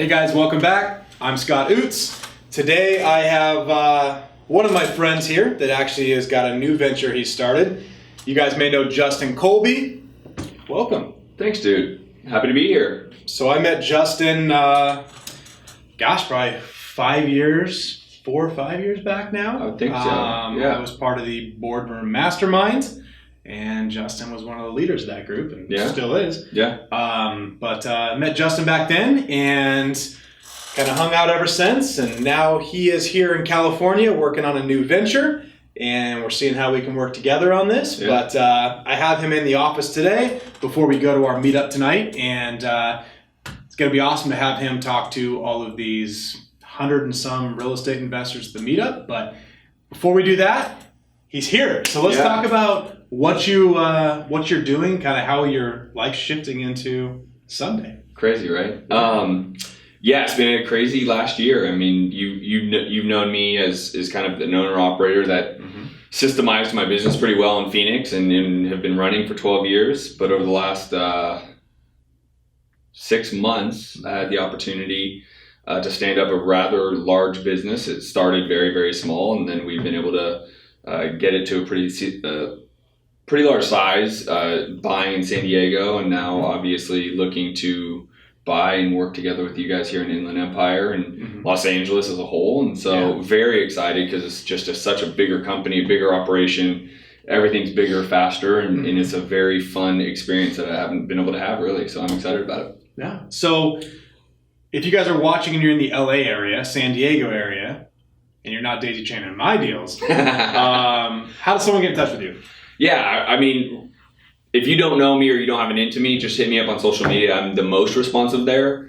Hey guys, welcome back. I'm Scott Oots. Today I have one of my friends here that actually has got a new venture he started. You guys may know Justin Colby. Welcome. Thanks, dude. Happy to be here. So I met Justin, probably 4 or 5 years back now. I would think so. I was part of the boardroom mastermind, and Justin was one of the leaders of that group, and still is. Yeah. But I met Justin back then and kind of hung out ever since. And now he is here in California working on a new venture, and we're seeing how we can work together on this. Yeah. But I have him in the office today before we go to our meetup tonight, and it's going to be awesome to have him talk to all of these 100 and some real estate investors at the meetup. But before we do that, he's here. So let's talk about what you're doing, kind of how your life's shifting into Sunday. Crazy, right? It's been a crazy last year. I mean, you've known me as kind of an owner-operator that systemized my business pretty well in Phoenix and have been running for 12 years. But over the last 6 months, I had the opportunity to stand up a rather large business. It started very, very small, and then we've been able to get it to a pretty large size, buying in San Diego, and now obviously looking to buy and work together with you guys here in Inland Empire and Los Angeles as a whole. And so very excited because it's just such a bigger company, a bigger operation. Everything's bigger, faster, and it's a very fun experience that I haven't been able to have really. So I'm excited about it. Yeah. So if you guys are watching and you're in the LA area, San Diego area, and you're not daisy chaining my deals, how does someone get in touch with you? Yeah, I mean, if you don't know me or you don't have an into me, just hit me up on social media. I'm the most responsive there.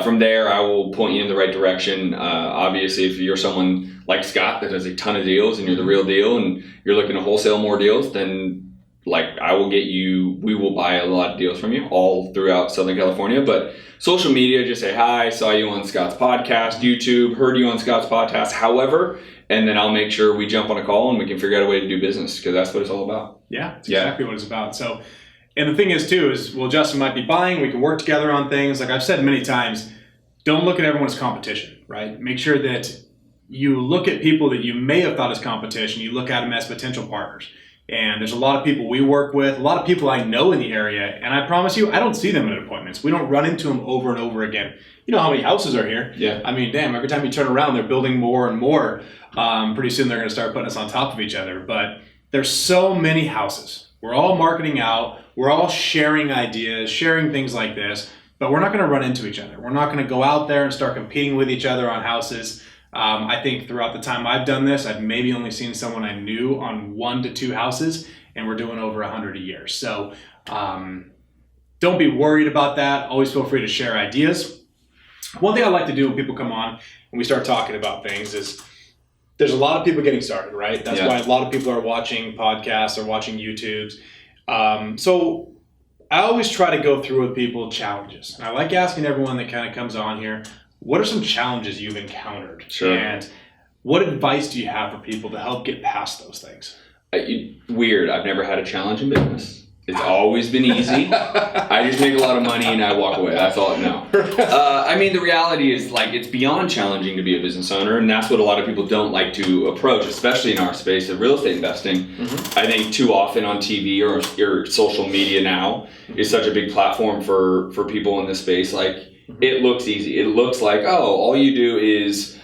From there, I will point you in the right direction. Obviously, if you're someone like Scott that has a ton of deals and you're the real deal and you're looking to wholesale more deals, then we will buy a lot of deals from you all throughout Southern California. But social media, just say, hi, saw you on Scott's podcast, YouTube, heard you on Scott's podcast, however, and then I'll make sure we jump on a call and we can figure out a way to do business because that's what it's all about. Yeah, that's exactly what it's about. So, and the thing is too, Justin might be buying, we can work together on things. Like I've said many times, don't look at everyone as competition, right? Make sure that you look at people that you may have thought as competition, you look at them as potential partners. And there's a lot of people we work with, a lot of people I know in the area, and I promise you, I don't see them at appointments. We don't run into them over and over again. You know how many houses are here? Yeah. I mean, damn, every time you turn around, they're building more and more. Pretty soon they're going to start putting us on top of each other. But there's so many houses. We're all marketing out. We're all sharing ideas, sharing things like this, but we're not going to run into each other. We're not going to go out there and start competing with each other on houses. I think throughout the time I've done this, I've maybe only seen someone I knew on 1 to 2 houses, and we're doing over 100 a year. So don't be worried about that. Always feel free to share ideas. One thing I like to do when people come on and we start talking about things is there's a lot of people getting started, right? That's why a lot of people are watching podcasts or watching YouTubes. So I always try to go through with people challenges. And I like asking everyone that kind of comes on here, what are some challenges you've encountered? Sure. And what advice do you have for people to help get past those things? Weird. I've never had a challenge in business. It's always been easy. I just make a lot of money and I walk away. That's all I know. I mean, the reality is it's beyond challenging to be a business owner. And that's what a lot of people don't like to approach, especially in our space of real estate investing. I think too often on TV or social media now is such a big platform for people in this space. It looks easy. It looks like, all you do is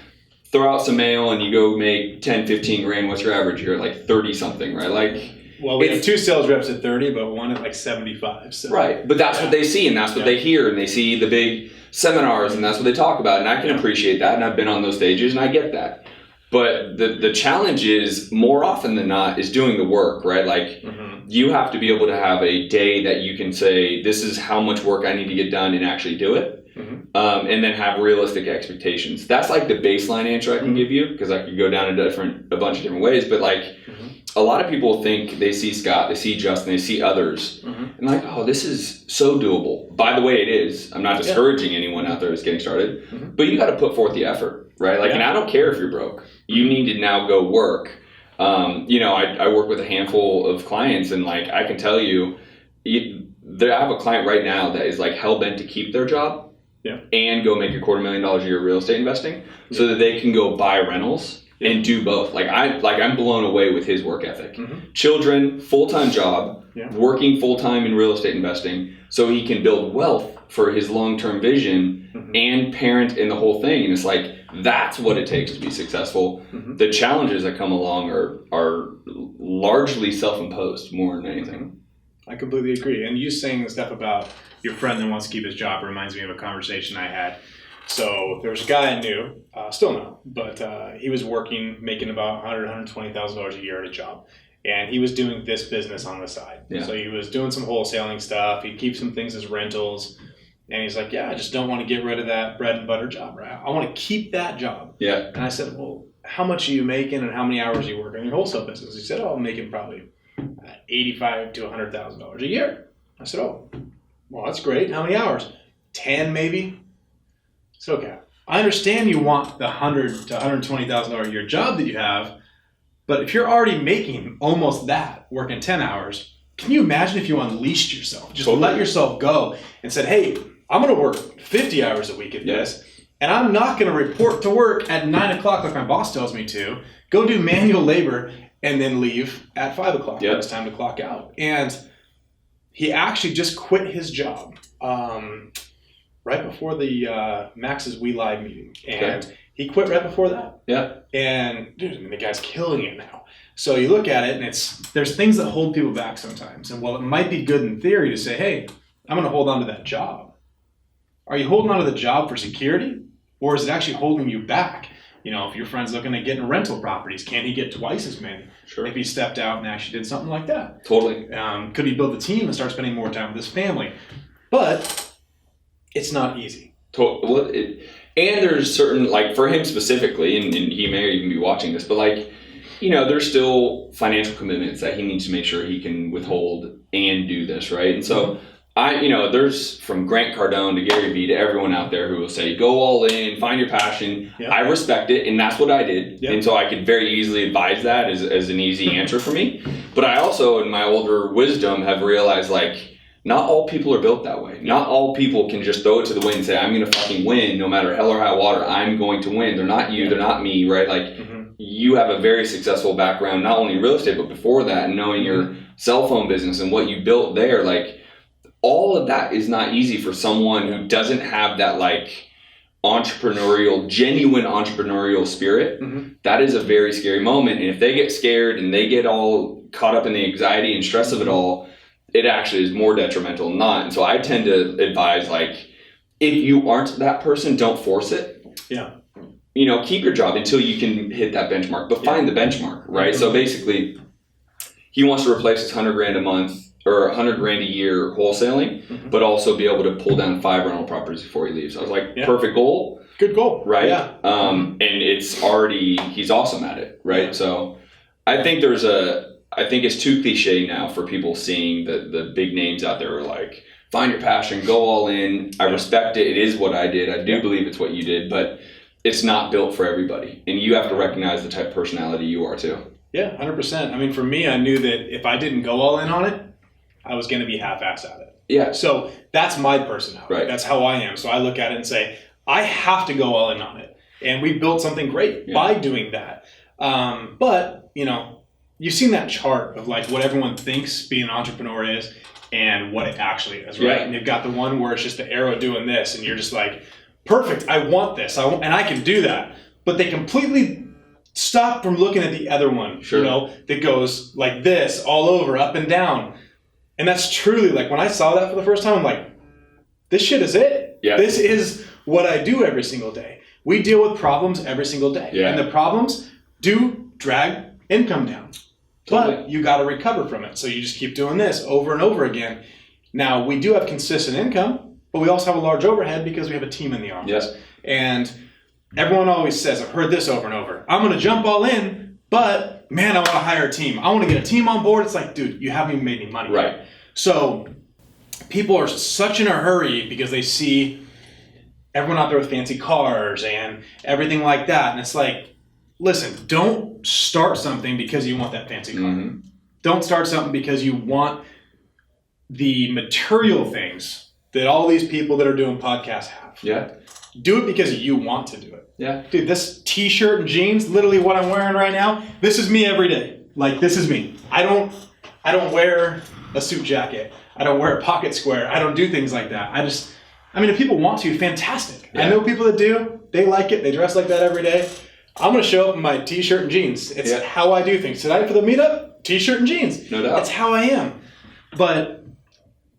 throw out some mail and you go make 10, 15 grand. What's your average? You're 30 something, right? Well, we have 2 sales reps at 30, but one at 75. So. Right. But that's what they see and that's what they hear, and they see the big seminars and that's what they talk about. And I can appreciate that. And I've been on those stages and I get that. But the challenge is more often than not is doing the work, right? You have to be able to have a day that you can say, this is how much work I need to get done and actually do it. And then have realistic expectations. That's the baseline answer I can give you, because I could go down a bunch of different ways. But a lot of people think they see Scott, they see Justin, they see others, and this is so doable. By the way, it is. I'm not discouraging anyone out there that's getting started, but you got to put forth the effort, right? And I don't care if you're broke. You need to now go work. I work with a handful of clients, and I can tell you, I have a client right now that is hell bent to keep their job. and go make $250,000 a year real estate investing so that they can go buy rentals and do both. I'm blown away with his work ethic. Children, full-time job, working full-time in real estate investing so he can build wealth for his long-term vision and parent in the whole thing. And it's like, that's what it takes to be successful. The challenges that come along are largely self-imposed more than anything. I completely agree. And you saying the stuff about your friend that wants to keep his job reminds me of a conversation I had. So there was a guy I knew, still know, but he was working, making about $100,000, $120,000 a year at a job. And he was doing this business on the side. So he was doing some wholesaling stuff. He'd keep some things as rentals. And he's like, I just don't want to get rid of that bread and butter job, right? I want to keep that job. And I said, well, how much are you making and how many hours are you working in your wholesale business? He said, I'm making probably $85,000 to $100,000 a year. I said, well, that's great. How many hours? 10 maybe? So, okay. I understand you want the $100,000 to $120,000 a year job that you have, but if you're already making almost that, working 10 hours, can you imagine if you unleashed yourself? Just let yourself go and said, hey, I'm going to work 50 hours a week at this, and I'm not going to report to work at 9 o'clock like my boss tells me to, go do manual labor, and then leave at 5 o'clock when it's time to clock out. And he actually just quit his job right before the Max's We Live meeting. And he quit right before that. And dude, the guy's killing it now. So you look at it and there's things that hold people back sometimes. And while it might be good in theory to say, hey, I'm going to hold on to that job. Are you holding on to the job for security? Or is it actually holding you back? You know, if your friend's looking at getting rental properties, can he get twice as many? If he stepped out and actually did something like that? Could he build a team and start spending more time with his family? But it's not easy. And there's certain, like for him specifically, and he may even be watching this, but there's still financial commitments that he needs to make sure he can withhold and do this, right? And so there's from Grant Cardone to Gary Vee to everyone out there who will say, go all in, find your passion. I respect it, and that's what I did. And so I could very easily advise that as an easy answer for me. But I also, in my older wisdom, have realized, not all people are built that way. Not all people can just throw it to the wind and say, I'm going to fucking win no matter hell or high water. I'm going to win. They're not you. They're not me, right? You have a very successful background, not only in real estate, but before that, and knowing your cell phone business and what you built there, all of that is not easy for someone who doesn't have that genuine entrepreneurial spirit. That is a very scary moment. And if they get scared and they get all caught up in the anxiety and stress of it all, it actually is more detrimental than not. And so I tend to advise, if you aren't that person, don't force it. Keep your job until you can hit that benchmark, but find the benchmark, right? So basically, he wants to replace his $100,000 a month or $100,000 a year wholesaling, but also be able to pull down 5 rental properties before he leaves. I was like, perfect goal. Good goal. Right? And he's awesome at it, right? So I think it's too cliche now for people seeing the big names out there are find your passion, go all in. I respect it. It is what I did. I do believe it's what you did, but it's not built for everybody. And you have to recognize the type of personality you are too. 100%. I mean, for me, I knew that if I didn't go all in on it, I was going to be half-assed at it. So that's my personality. That's how I am. So I look at it and say, I have to go all in on it. And we built something great by doing that. But, you've seen that chart of what everyone thinks being an entrepreneur is and what it actually is, right? And you've got the one where it's just the arrow doing this and you're just perfect, I want this, and I can do that. But they completely stop from looking at the other one, that goes like this, all over, up and down. And that's truly, when I saw that for the first time, I'm like, this shit is it. This is what I do every single day. We deal with problems every single day. And the problems do drag income down. But you got to recover from it. So you just keep doing this over and over again. Now, we do have consistent income, but we also have a large overhead because we have a team in the office. And everyone always says, I've heard this over and over, I'm going to jump all in, but man, I want to hire a team. I want to get a team on board. It's like, dude, you haven't even made any money. So people are such in a hurry because they see everyone out there with fancy cars and everything like that. And it's like, listen, don't start something because you want that fancy car. Don't start something because you want the material things that all these people that are doing podcasts have. Yeah. Do it because you want to do it. Yeah. Dude, this t-shirt and jeans, literally what I'm wearing right now, this is me every day. Like, this is me. I don't wear a suit jacket. I don't wear a pocket square. I don't do things like that. If people want to, fantastic. Yeah. I know people that do. They like it. They dress like that every day. I'm going to show up in my t-shirt and jeans. It's how I do things. Tonight for the meetup, t-shirt and jeans. No doubt. That's how I am. But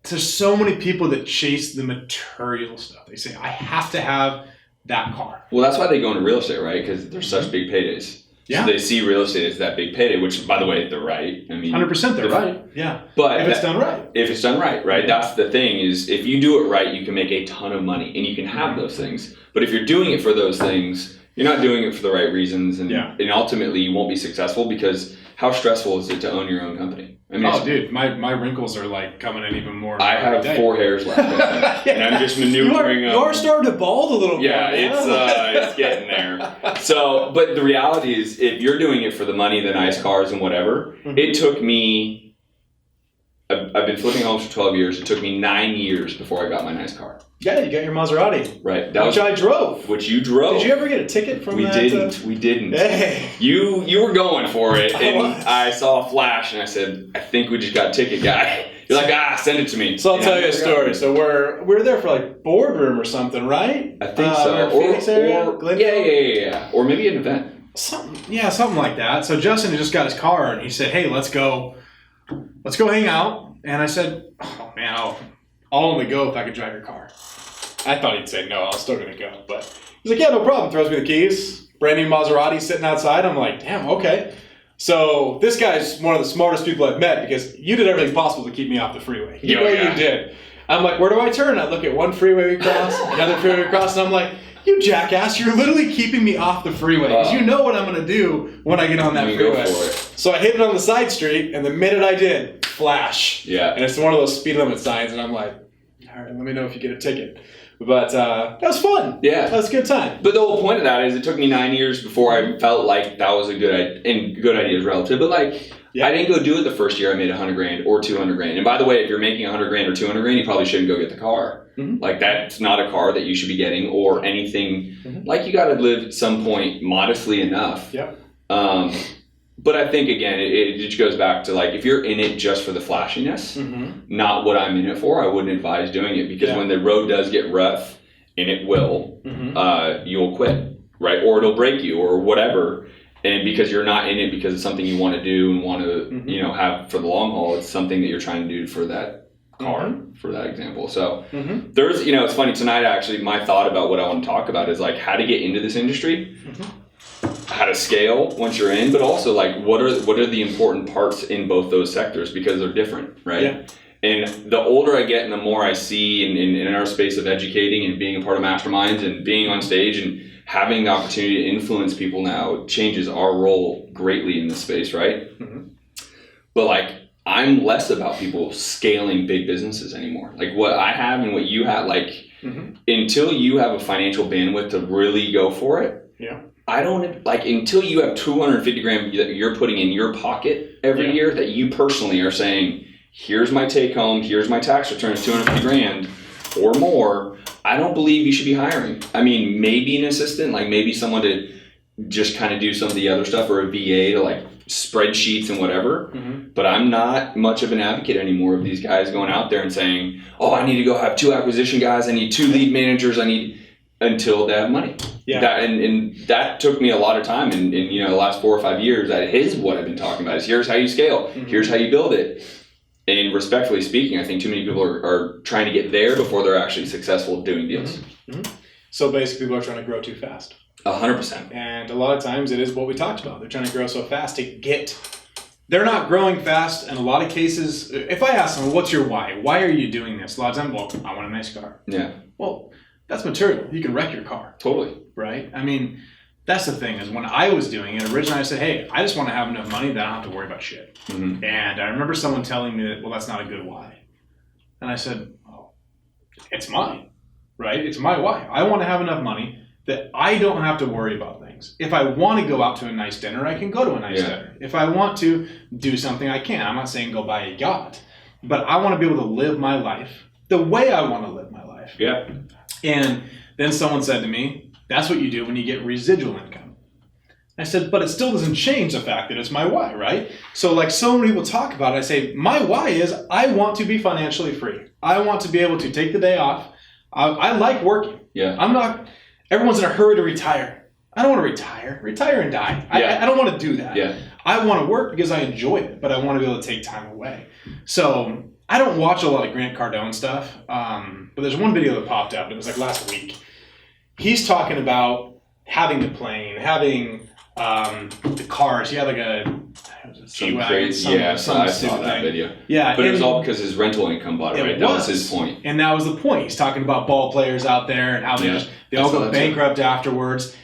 there's so many people that chase the material stuff. They say, I have to have that car. Well, that's why they go into real estate, right? Because there's such big paydays. Yeah. So they see real estate as that big payday, which, by the way, they're right. 100% they're right. Yeah. But if it's done right. If it's done right, right? Yeah. That's the thing is if you do it right, you can make a ton of money and you can have those things. But if you're doing it for those things, you're not doing it for the right reasons. And ultimately you won't be successful because how stressful is it to own your own company? Dude, my wrinkles are like coming in even more. I have 4 hairs left, and I'm just maneuvering. You are starting to bald a little bit. Yeah, it's getting there. So, but the reality is, if you're doing it for the money, the nice cars, and whatever, it took me. I've been flipping homes for 12 years. It took me 9 years before I got my nice car. Yeah, you got your Maserati. Right. Which I drove. Which you drove. Did you ever get a ticket from that? We didn't. Hey. You were going for it, and I saw a flash, and I said, I think we just got a ticket, guy. You're like, send it to me. So I'll tell you a story. So we're there for like boardroom or something, right? I think so. Phoenix area? Yeah. Or maybe an event. Something like that. So Justin had just got his car, and he said, hey, let's go hang out. And I said, oh, man, I'll only go if I could drive your car. I thought he'd say no, I was still going to go. But he's like, yeah, no problem. Throws me the keys. Brand new Maserati sitting outside. I'm like, damn, okay. So this guy's one of the smartest people I've met because you did everything possible to keep me off the freeway. You did. I'm like, where do I turn? I look at one freeway we cross, another freeway we cross, and I'm like, you jackass, you're literally keeping me off the freeway because you know what I'm going to do when I get on that freeway. Go for it. So I hit it on the side street, and the minute I did, flash. Yeah. And it's one of those speed limit signs, and I'm like, all right, let me know if you get a ticket. But that was fun. Yeah. That was a good time. But the whole point of that is it took me 9 years before I felt like that was a good idea. And good idea is relative. But I didn't go do it the first year I made $100,000 or $200,000. And by the way, if you're making $100,000 or $200,000, you probably shouldn't go get the car. Mm-hmm. Like that's not a car that you should be getting or anything. Mm-hmm. Like you got to live at some point modestly enough. Yeah. But I think, again, it just goes back to, like, if you're in it just for the flashiness, not what I'm in it for, I wouldn't advise doing it. Because when the road does get rough, and it will, you'll quit, right? Or it'll break you or whatever. And because you're not in it because it's something you want to do and want to, have for the long haul, it's something that you're trying to do for that car, for that example. So there's, it's funny, tonight, actually, my thought about what I want to talk about is, like, how to get into this industry. How to scale once you're in, but also like what are the important parts in both those sectors because they're different, right? Yeah. And the older I get and the more I see in our space of educating and being a part of masterminds and being on stage and having the opportunity to influence people now changes our role greatly in this space, right? But like I'm less about people scaling big businesses anymore. Like what I have and what you have, like until you have a financial bandwidth to really go for it. Yeah. I don't like until you have $250,000 that you're putting in your pocket every year that you personally are saying, here's my take home, here's my tax returns, $250,000 or more. I don't believe you should be hiring. I mean, maybe an assistant, like maybe someone to just kind of do some of the other stuff or a VA to like spreadsheets and whatever. But I'm not much of an advocate anymore of these guys going out there and saying, oh, I need to go have 2 acquisition guys. I need 2 lead managers. Until they have money. Yeah. And that took me a lot of time in the last 4 or 5 years. That is what I've been talking about is here's how you scale. Here's how you build it. And respectfully speaking, I think too many people are trying to get there before they're actually successful doing deals. So basically people are trying to grow too fast. 100%. And a lot of times it is what we talked about. They're trying to grow so fast they're not growing fast. In a lot of cases, if I ask them, what's your why? Why are you doing this? A lot of times, well, I want a nice car. Yeah. Well, that's material. You can wreck your car. Totally. Right? I mean, that's the thing is when I was doing it, originally I said, hey, I just want to have enough money that I don't have to worry about shit. And I remember someone telling me that, well, that's not a good why. And I said, oh, it's mine, right? It's my why. I want to have enough money that I don't have to worry about things. If I want to go out to a nice dinner, I can go to a nice dinner. If I want to do something, I can. I'm not saying go buy a yacht, but I want to be able to live my life the way I want to live my life. Yeah. And then someone said to me, that's what you do when you get residual income. I said, but it still doesn't change the fact that it's my why, right? So like so many people talk about it, I say, my why is I want to be financially free. I want to be able to take the day off. I like working. Yeah. Everyone's in a hurry to retire. I don't want to retire and die. Yeah. I don't want to do that. Yeah. I want to work because I enjoy it, but I want to be able to take time away. So I don't watch a lot of Grant Cardone stuff, but there's one video that popped up. It was like last week. He's talking about having the plane, having the cars. He had like a G-Wagon, I saw that video. Yeah, but it was all because his rental income bought it, right? That was his point. And that was the point. He's talking about ball players out there and how they all go bankrupt afterwards.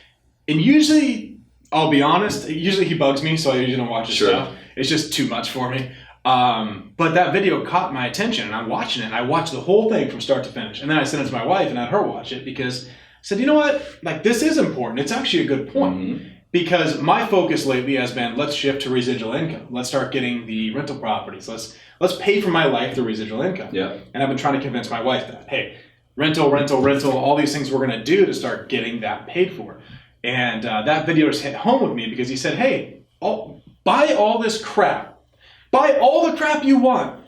And usually, I'll be honest, usually he bugs me, so I usually don't watch his stuff. It's just too much for me. But that video caught my attention, and I'm watching it, and I watched the whole thing from start to finish. And then I sent it to my wife and had her watch it because I said, you know what? Like, this is important. It's actually a good point. Mm-hmm. Because my focus lately has been, let's shift to residual income. Let's start getting the rental properties. Let's pay for my life through residual income. Yeah. And I've been trying to convince my wife that, hey, rental, all these things we're going to do to start getting that paid for. And that video just hit home with me because he said, hey, buy all this crap. Buy all the crap you want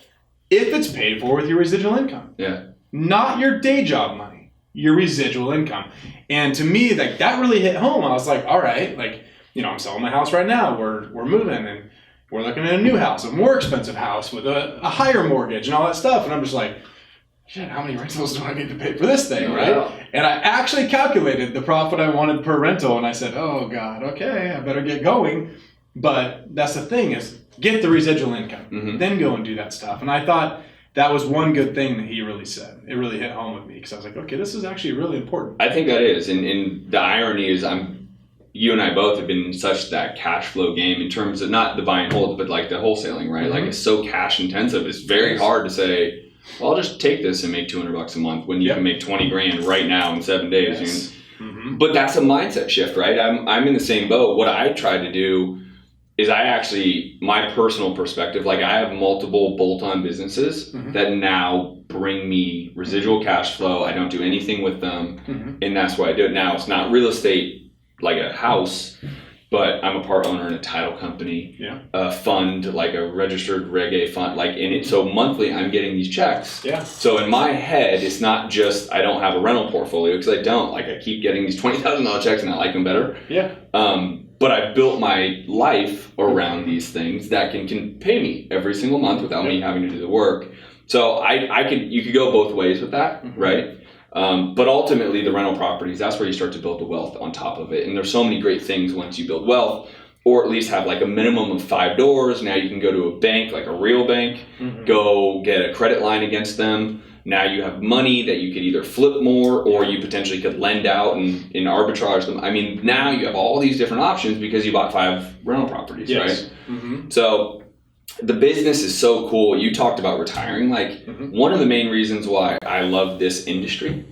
if it's paid for with your residual income. Yeah. Not your day job money, your residual income. And to me, like that really hit home. I was like, all right, like, I'm selling my house right now. We're moving and we're looking at a new house, a more expensive house with a higher mortgage and all that stuff. And I'm just like, shit, how many rentals do I need to pay for this thing, right? Wow. And I actually calculated the profit I wanted per rental, and I said, oh, God, okay, I better get going. But that's the thing is get the residual income, then go and do that stuff. And I thought that was one good thing that he really said. It really hit home with me because I was like, okay, this is actually really important. I think that is. And the irony is you and I both have been in such that cash flow game in terms of not the buy and hold, but like the wholesaling, right? Like it's so cash intensive. It's very hard to say, well, I'll just take this and make $200 a month when you can make 20 grand right now in 7 days. Yes. But that's a mindset shift, right? I'm in the same boat. What I try to do is my personal perspective, like I have multiple bolt-on businesses that now bring me residual cash flow. I don't do anything with them. And that's why I do it now. It's not real estate like a house, but I'm a part owner in a title company, a fund, like a registered Reg A fund, like in it. So monthly I'm getting these checks. Yeah. So in my head, it's not just, I don't have a rental portfolio because I don't, like I keep getting these $20,000 checks and I like them better. Yeah. But I built my life around these things that can pay me every single month without me having to do the work. So you could go both ways with that, right? But ultimately the rental properties, that's where you start to build the wealth on top of it. And there's so many great things once you build wealth, or at least have like a minimum of 5 doors. Now you can go to a bank, like a real bank, go get a credit line against them. Now you have money that you could either flip more or you potentially could lend out and arbitrage them. I mean, now you have all these different options because you bought 5 rental properties, right? So the business is so cool. You talked about retiring. Like one of the main reasons why I love this industry,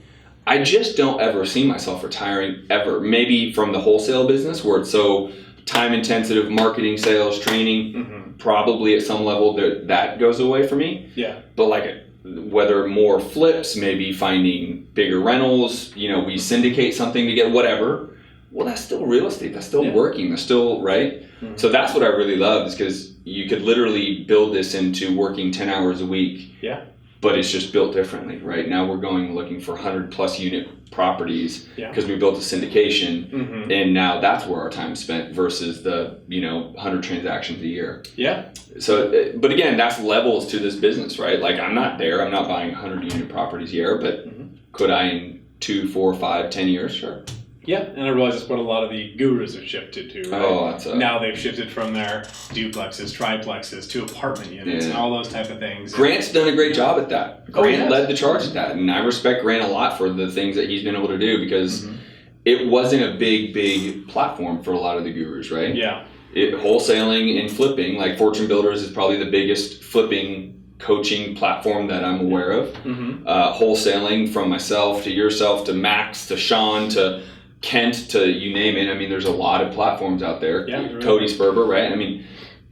I just don't ever see myself retiring ever. Maybe from the wholesale business where it's so time intensive, marketing, sales, training, probably at some level that goes away for me. Yeah. But like whether more flips, maybe finding bigger rentals, we syndicate something to get whatever. Well, that's still real estate. That's still working. That's still, right? So that's what I really love is because you could literally build this into working 10 hours a week. Yeah. But it's just built differently, right? Now we're looking for 100+ unit properties because we built a syndication, and now that's where our time is spent versus the 100 transactions a year. Yeah. So, but again, that's levels to this business, right? Like I'm not there. I'm not buying 100 unit properties a year, but could I in 2, 4, 5, 10 years? Sure. Yeah, and I realize that's what a lot of the gurus have shifted to, right? Oh, now they've shifted from their duplexes, triplexes to apartment units and all those type of things. Grant's done a great job at that. Grant led the charge at that, and I respect Grant a lot for the things that he's been able to do because it wasn't a big platform for a lot of the gurus, right? Yeah. Wholesaling and flipping, like Fortune Builders is probably the biggest flipping coaching platform that I'm aware of. Wholesaling from myself to yourself to Max to Sean to Kent to you name it. I mean, there's a lot of platforms out there. Yeah, Cody Sperber, right? I mean,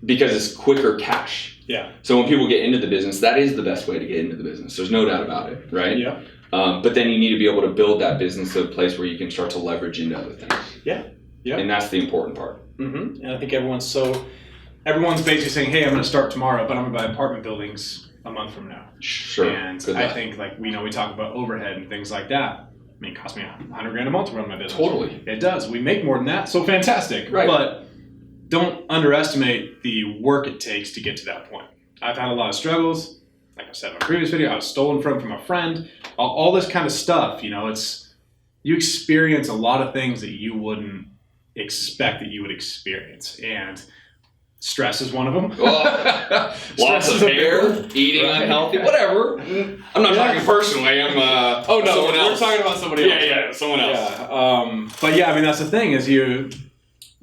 because it's quicker cash. Yeah. So when people get into the business, that is the best way to get into the business. There's no doubt about it, right? Yeah. But then you need to be able to build that business to a place where you can start to leverage into other things. Yeah. Yeah. And that's the important part. Mm-hmm. And I think everyone's basically saying, hey, I'm going to start tomorrow, but I'm going to buy apartment buildings a month from now. Sure. And I think we talk about overhead and things like that. I mean, it costs me $100,000 a month to run my business. Totally. It does. We make more than that, so fantastic. Right. But don't underestimate the work it takes to get to that point. I've had a lot of struggles. Like I said in my previous video, I was stolen from a friend. All this kind of stuff, you experience a lot of things that you wouldn't expect that you would experience. And stress is one of them. Lots of hair, eating unhealthy, whatever. I'm not talking personally. I'm someone else. We're talking about somebody else. Yeah, someone else. Yeah. But yeah, I mean, that's the thing is you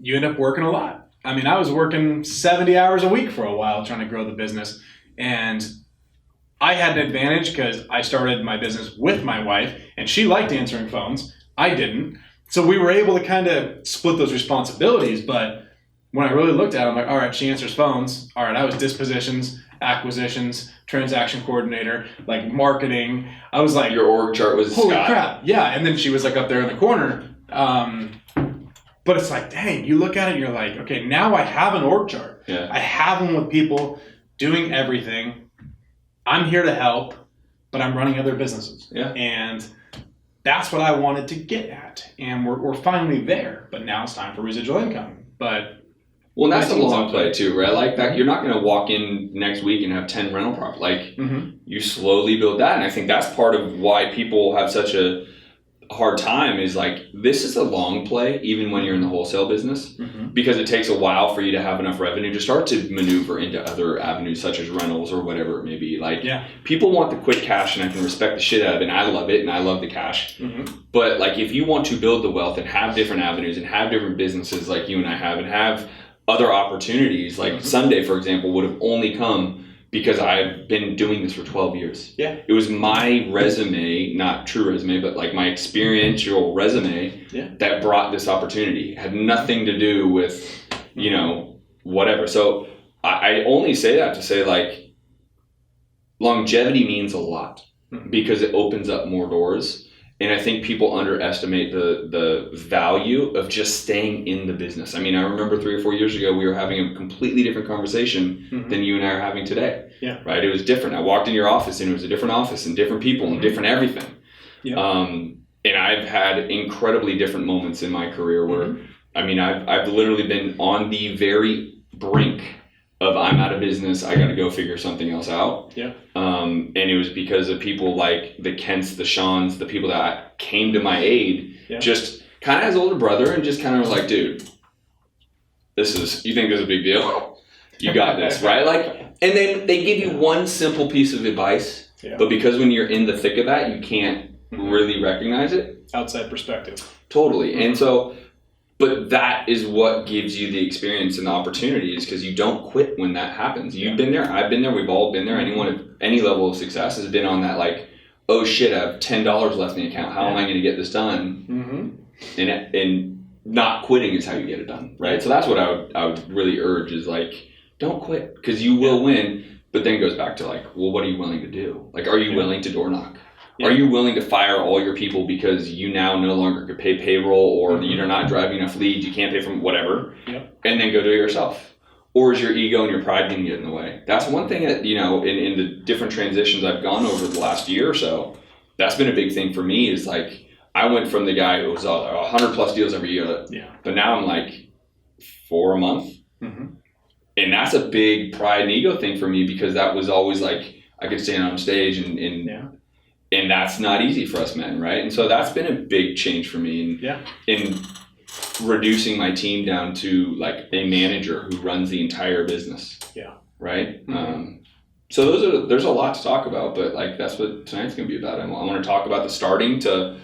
end up working a lot. I mean, I was working 70 hours a week for a while trying to grow the business, and I had an advantage because I started my business with my wife, and she liked answering phones. I didn't. So we were able to kind of split those responsibilities, but when I really looked at it, I'm like, all right, she answers phones. All right, I was dispositions, acquisitions, transaction coordinator, marketing. I was like, your org chart was holy Scott. crap. Yeah, and then she was up there in the corner. But it's like, dang, you look at it and you're like, okay, now I have an org chart. Yeah. I have them with people doing everything. I'm here to help, but I'm running other businesses. Yeah. And that's what I wanted to get at. And we're finally there, but now it's time for residual income. But well, that's a long play too, right? Like that, you're not going to walk in next week and have 10 rental properties. You slowly build that. And I think that's part of why people have such a hard time is this is a long play, even when you're in the wholesale business, because it takes a while for you to have enough revenue to start to maneuver into other avenues such as rentals or whatever it may be. People want the quick cash, and I can respect the shit out of it, and I love it, and I love the cash. But if you want to build the wealth and have different avenues and have different businesses like you and I have, and have other opportunities, Sunday, for example, would have only come because I've been doing this for 12 years. Yeah. It was my resume, not true resume, but my experiential resume that brought this opportunity. It had nothing to do with, whatever. So I only say that to say longevity means a lot because it opens up more doors. And I think people underestimate the value of just staying in the business. I mean, I remember 3 or 4 years ago, we were having a completely different conversation than you and I are having today. Yeah. Right? It was different. I walked in your office and it was a different office and different people and different everything. Yeah. And I've had incredibly different moments in my career where, I mean, I've literally been on the very brink of I'm out of business, I got to go figure something else out. Yeah. And it was because of people like the Kents, the Seans, the people that came to my aid, just kind of as older brother, and just kind of was like, dude, you think this is a big deal? You got this, right? And then they give you one simple piece of advice, but because when you're in the thick of that, you can't really recognize it. Outside perspective. Totally. And so, but that is what gives you the experience and the opportunities, because you don't quit when that happens. You've been there, I've been there, we've all been there. Anyone at any level of success has been on that, oh shit, I have $10 left in the account. How am I going to get this done? And not quitting is how you get it done, right? So that's what I would really urge is don't quit, because you will win. But then it goes back to well, what are you willing to do? Are you willing to door knock? Are you willing to fire all your people because you now no longer could pay payroll, or you're not driving enough leads, you can't pay for whatever, and then go do it yourself? Or is your ego and your pride going to get in the way? That's one thing that, in the different transitions I've gone over the last year or so, that's been a big thing for me is I went from the guy who was 100 plus deals every year, but now I'm 4 a month. And that's a big pride and ego thing for me, because that was always I could stand on stage and that's not easy for us men, right? And so that's been a big change for me in reducing my team down to a manager who runs the entire business. Right? So there's a lot to talk about, but that's what tonight's going to be about. I want to talk about the starting to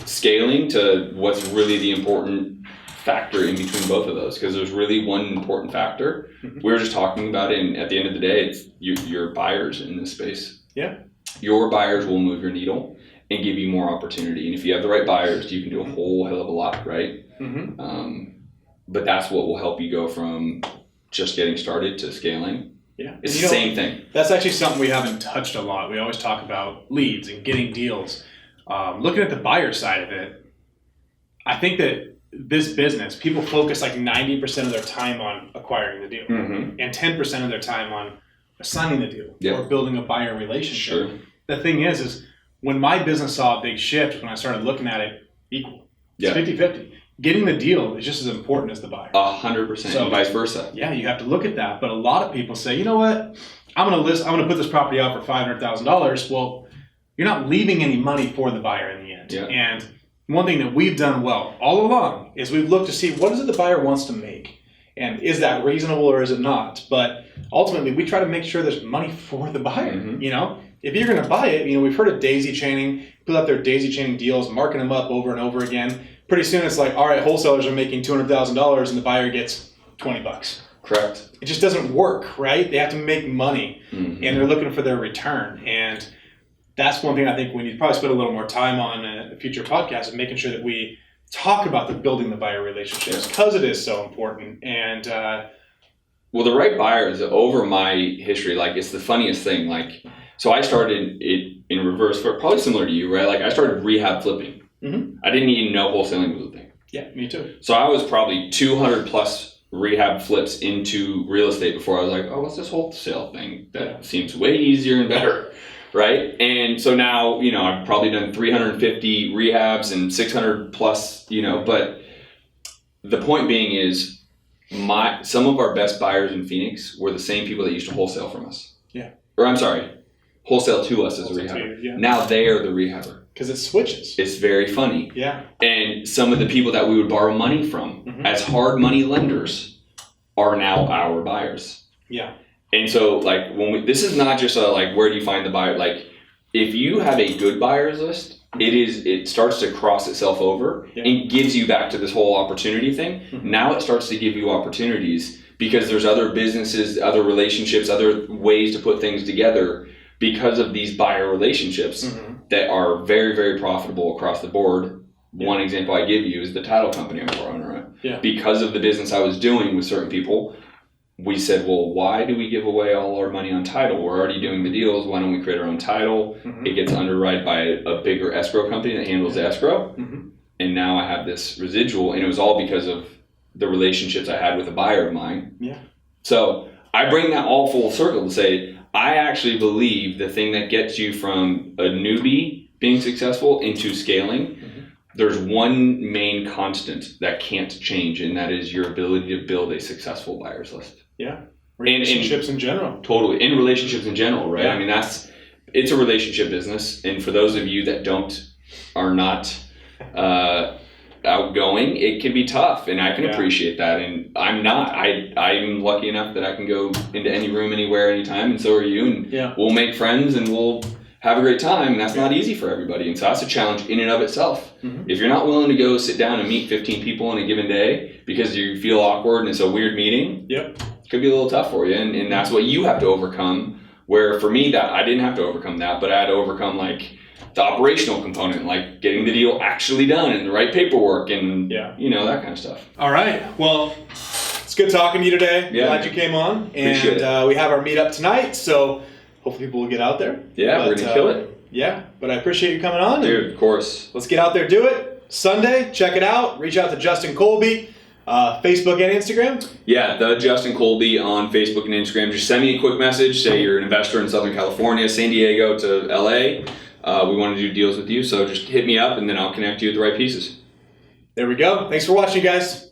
scaling to what's really the important factor in between both of those, because there's really one important factor. We were just talking about it, and at the end of the day, it's your buyers in this space. Your buyers will move your needle and give you more opportunity. And if you have the right buyers, you can do a whole hell of a lot, right? But that's what will help you go from just getting started to scaling. Yeah. It's the same thing. That's actually something we haven't touched a lot. We always talk about leads and getting deals. Looking at the buyer side of it, I think that this business, people focus like 90% of their time on acquiring the deal and 10% of their time on signing the deal or building a buyer relationship. Sure. The thing is when my business saw a big shift, when I started looking at it equal, it's 50-50. Getting the deal is just as important as the buyer. 100%, and vice versa. Yeah, you have to look at that. But a lot of people say, you know what, I'm going to put this property out for $500,000. Well, you're not leaving any money for the buyer in the end. Yeah. And one thing that we've done well all along is we've looked to see what is it the buyer wants to make. And is that reasonable or is it not? But ultimately, we try to make sure there's money for the buyer. You know, if you're going to buy it, you know, we've heard of daisy chaining. People out there daisy chaining deals, marking them up over and over again. Pretty soon it's like, all right, wholesalers are making $200,000 and the buyer gets $20. Correct. It just doesn't work, right? They have to make money and they're looking for their return. And that's one thing I think we need to probably spend a little more time on in a future podcast, of making sure that we talk about the building the buyer relationships because it is so important. And well, the right buyers, over my history, like, it's the funniest thing. Like, so I started it in reverse, for probably similar to you, right? Like, I started rehab flipping. I didn't even know wholesaling was a thing. Yeah, me too. So I was probably 200 plus rehab flips into real estate before I was like, oh, what's this wholesale thing? That seems way easier and better, right? And so now, you know, I've probably done 350 rehabs and 600 plus, you know, but the point being is some of our best buyers in Phoenix were the same people that used to wholesale from us. Yeah. Or I'm sorry, wholesale to us as a rehabber. Yeah. Now they are the rehabber. Because it switches. It's very funny. Yeah. And some of the people that we would borrow money from as hard money lenders are now our buyers. Yeah. And so, like, this is not just a, like, where do you find the buyer? Like, if you have a good buyers list, it starts to cross itself over and gives you back to this whole opportunity thing. Now it starts to give you opportunities because there's other businesses, other relationships, other ways to put things together because of these buyer relationships that are very, very profitable across the board. One example I give you is the title company I'm a owner at. Yeah. Because of the business I was doing with certain people, we said, well, why do we give away all our money on title? We're already doing the deals. Why don't we create our own title? It gets underwritten by a bigger escrow company that handles the escrow. And now I have this residual, and it was all because of the relationships I had with a buyer of mine. Yeah. So I bring that all full circle to say, I actually believe the thing that gets you from a newbie being successful into scaling, there's one main constant that can't change, and that is your ability to build a successful buyers list. Yeah. Relationships in general. Totally. In relationships in general, right? Yeah. I mean, it's a relationship business. And for those of you that are not outgoing, it can be tough, and I can appreciate that. And I'm not. I'm lucky enough that I can go into any room, anywhere, anytime, and so are you. And we'll make friends and we'll have a great time, and that's not easy for everybody. And so that's a challenge in and of itself. If you're not willing to go sit down and meet 15 people in a given day because you feel awkward and it's a weird meeting, it could be a little tough for you. And that's what you have to overcome. Where for me, that I didn't have to overcome that, but I had to overcome, like, the operational component, like getting the deal actually done and the right paperwork and you know, that kind of stuff. All right. Well, it's good talking to you today. Glad you came on. And we have our meetup tonight, so hopefully people will get out there. Yeah, we're going to kill it. Yeah, but I appreciate you coming on. Dude, of course. Let's get out there, do it. Sunday, check it out. Reach out to Justin Colby, Facebook and Instagram. Yeah, the Justin Colby on Facebook and Instagram. Just send me a quick message. Say you're an investor in Southern California, San Diego to LA. We want to do deals with you, so just hit me up and then I'll connect you with the right pieces. There we go. Thanks for watching, guys.